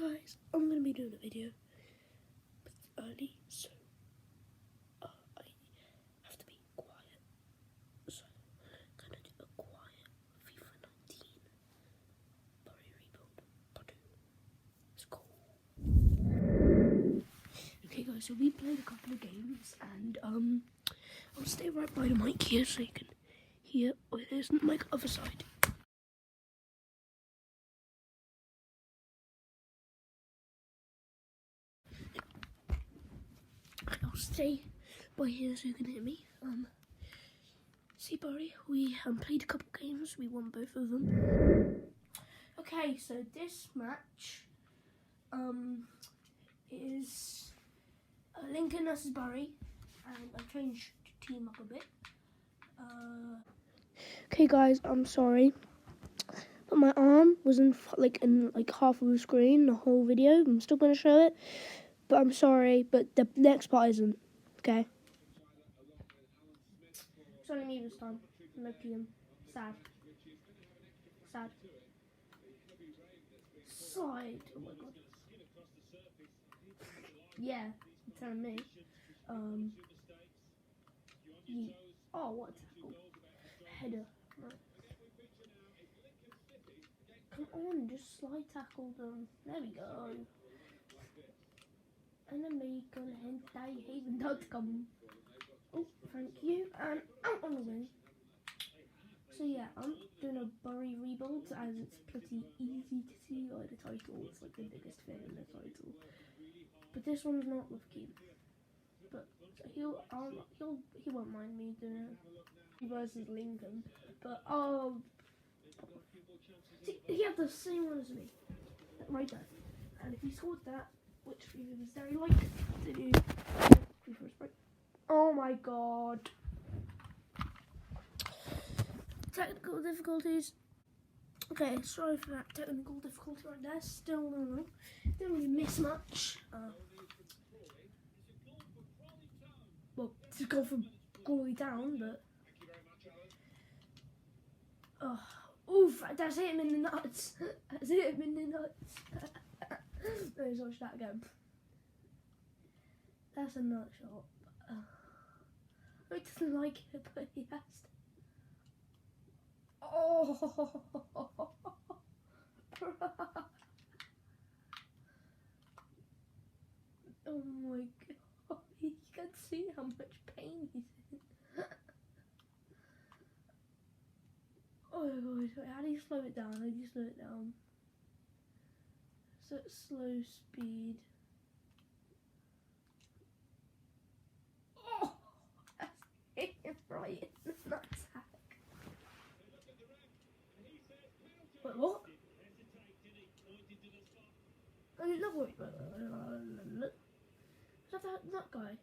guys, I'm going to be doing a video, but it's early, so I have to be quiet, so I'm going to do a quiet FIFA 19 Bury Rebuild Padu. It's cool. Okay guys, so we played a couple of games, and I'll stay right by the mic here so you can hear what it is on the mic other side. I'll stay by here so you can hear me. See, Barry, we played a couple games. We won both of them. Okay, so this match is Lincoln versus Barry, and I've changed the team up a bit. Okay, guys, I'm sorry, but my arm was in half of the screen the whole video. I'm still going to show it, but I'm sorry, but the next part isn't. Okay. It's only me this time. No kian. Sad. Sad. Side. Oh my god. Yeah, you're telling me. Yeah. Oh, what a tackle. Header. Right. Come on, just slide tackle them. There we go. Enemy.hentai.com. Oh, thank you. And out on the wing. So yeah, I'm doing a Bury rebuild as it's pretty easy to see by the title. It's like the biggest thing in the title. But this one's not with Keith. But so he won't mind me doing it versus Lincoln. But see, he had the same one as me, right there. And if he scored that, which he was very likely to do, oh my god. Technical difficulties. Okay, sorry for that technical difficulty right there. Still no, didn't really miss much. Well, to go from goalie down, but oof, that's hit him in the nuts. That's hit him in the nuts. Let's watch that again. That's a nut shot. He doesn't like it, but he has to. Oh, oh my god, you can see how much pain he's in. Oh my god, how do you slow it down? How do you slow it down? So it's slow speed. Oh, that's hit him right in the nutsack. Wait, what? I'm not worried about that. Is that that guy?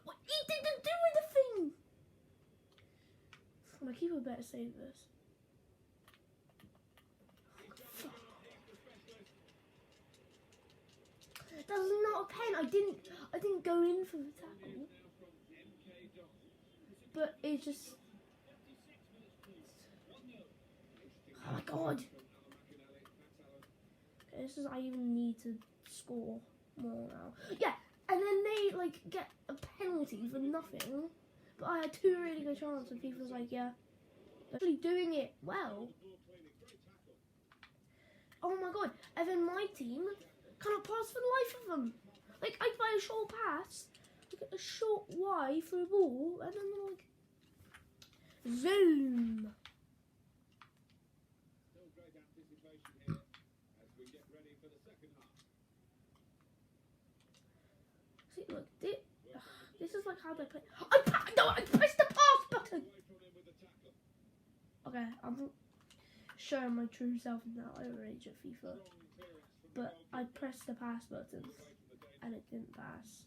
What? He didn't do anything! My keeper better save this. That was not a pen. I didn't go in for the tackle. But it just. Oh my god. Okay, this is I even need to score more now. Yeah, and then they get a penalty for nothing. But I had two really good chances and people was like, yeah. Actually doing it well. Oh my god. And then my team cannot pass for the life of them. I play a short pass, a short Y through the ball, and then they're zoom. See, look, this is like how they play. I pressed the pass button. Okay, I'm showing my true self now. I rage at FIFA, but I pressed the pass button and it didn't pass.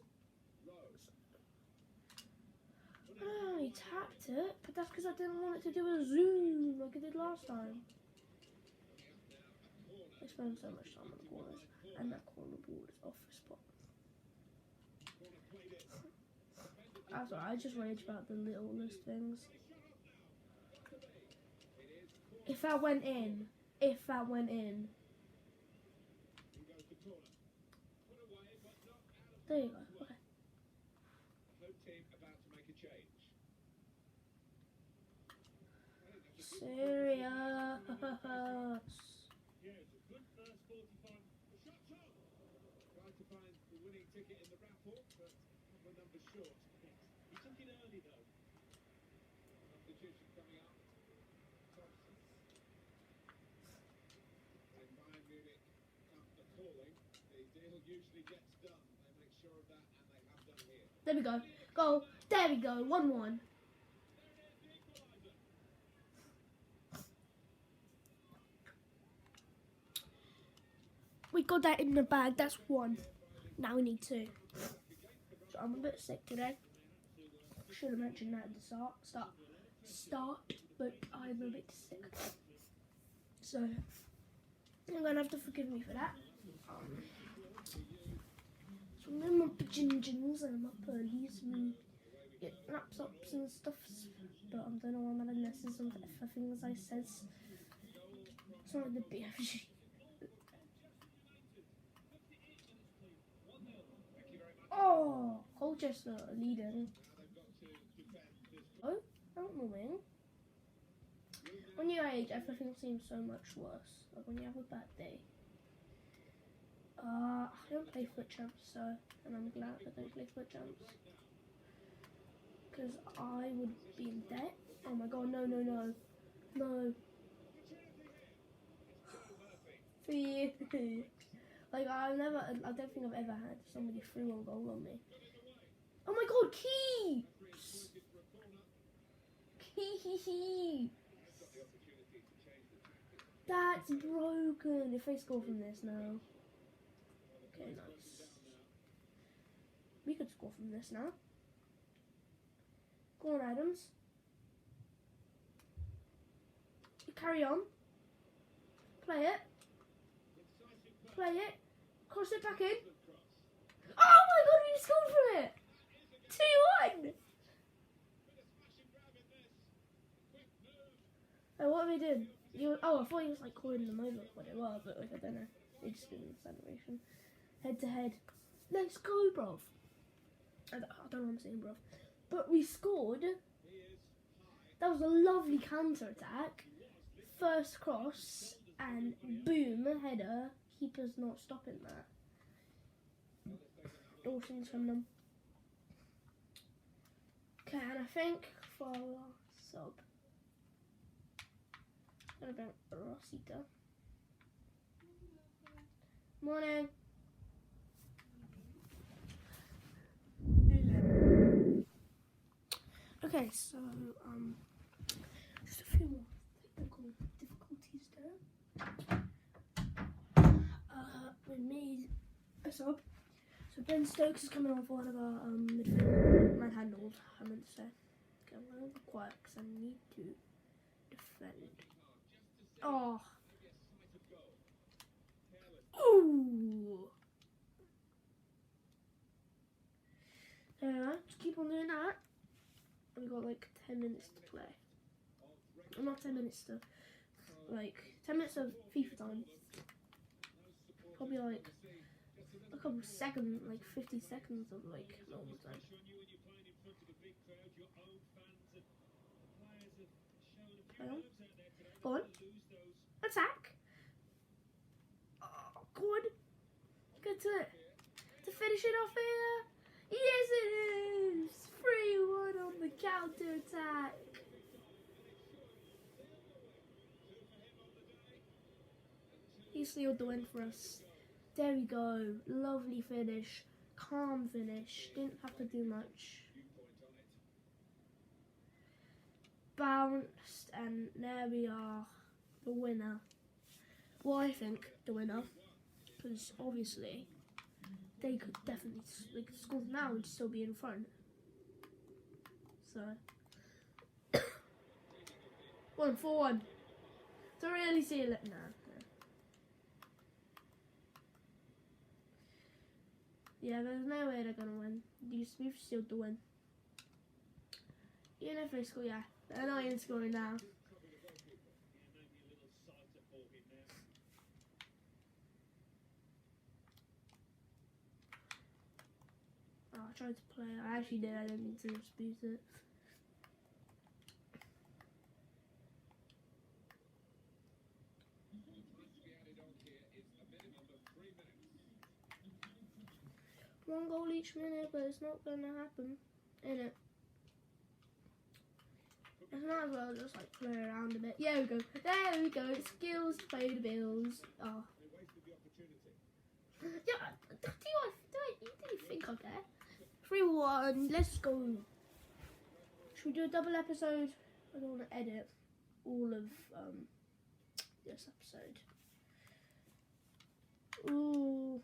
Oh, he tapped it, but that's because I didn't want it to do a zoom like I did last time. I spent so much time on the corners, and that corner ball is off the spot. That's alright, I just rage about the littlest things. If that went in, There you go. Okay. Serious. There we go. Goal. There we go. 1-1. We got that in the bag. That's 1. Now we need 2. So I'm a bit sick today. Should have mentioned that at the start, but I'm a bit sick. So you're gonna have to forgive me for that. So I'm in my pajamas and my pearlies and get laptops and stuff. But I don't know why I'm adding lessons on for things I says. It's not like the BFG. Oh, Colchester leading. Oh, out the wing. When you're age, everything seems so much worse. Like when you have a bad day. I don't play foot champs, so, and I'm glad I don't play foot champs. Because I would be in debt. Oh my god, no. No. For you. Like, I don't think I've ever had somebody through on goal on me. Oh my god, keeps! Keeps! That's broken. If they score from this now. Okay, nice. We could score from this now. Go on, Adams. You carry on. Play it. Cross it back in. Oh my god, we scored from it! 2-1! Oh, what are we doing? I thought he was like calling them over what it was, but like I don't know. They just did an acceleration. Head to head. Let's go, bruv. I don't know what I'm saying, bruv. But we scored. That was a lovely counter attack. First cross and boom, header. Keeper's not stopping that. Dawson's from them. Okay, and I think for our last sub, I'm gonna bring Rosita. Morning. Okay, so just a few more technical difficulties there. We made a sub. So Ben Stokes is coming on for one of our midfield man-handled, I meant to say. Okay, I'm going to be quiet because I need to defend. Oh. Ooh. Just keep on doing that. We've got like 10 minutes to play. Well, not 10 minutes to, like 10 minutes of FIFA time. Probably like a couple seconds, like 50 seconds of like normal time. Go on. Attack. Oh, go on. Get to it. To finish it off here. Yes, it is. 3-1 on the counter attack. He sealed the win for us. There we go. Lovely finish. Calm finish. Didn't have to do much. Bounced, and there we are. The winner. Well, I think the winner. Because obviously they could definitely score now and still be in front. So 1-4-1. Don't really see it now. Yeah, there's no way they're gonna win. We've sealed the win. Even if they score, yeah, they're not even scoring now. tried to play it. I actually did. I didn't mean to dispute it. One goal each minute, but it's not gonna happen, innit? I might as well just like play around a bit. Yeah, we go. There we go. Skills pay the bills. Oh. Yeah, do you think I care? 3-1. Let's go. Should we do a double episode? I don't want to edit all of this episode. Ooh,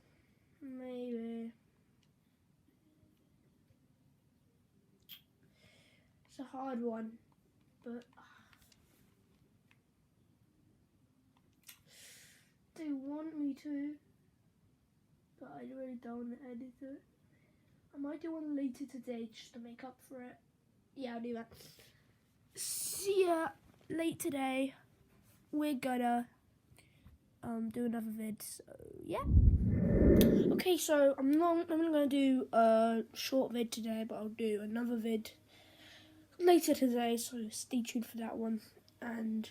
maybe. It's a hard one, but they want me to, but I really don't want to edit it. I might do one later today just to make up for it. Yeah, I'll do that. See ya late today. We're gonna do another vid. So yeah. Okay, so I'm not gonna do a short vid today, but I'll do another vid later today. So stay tuned for that one. And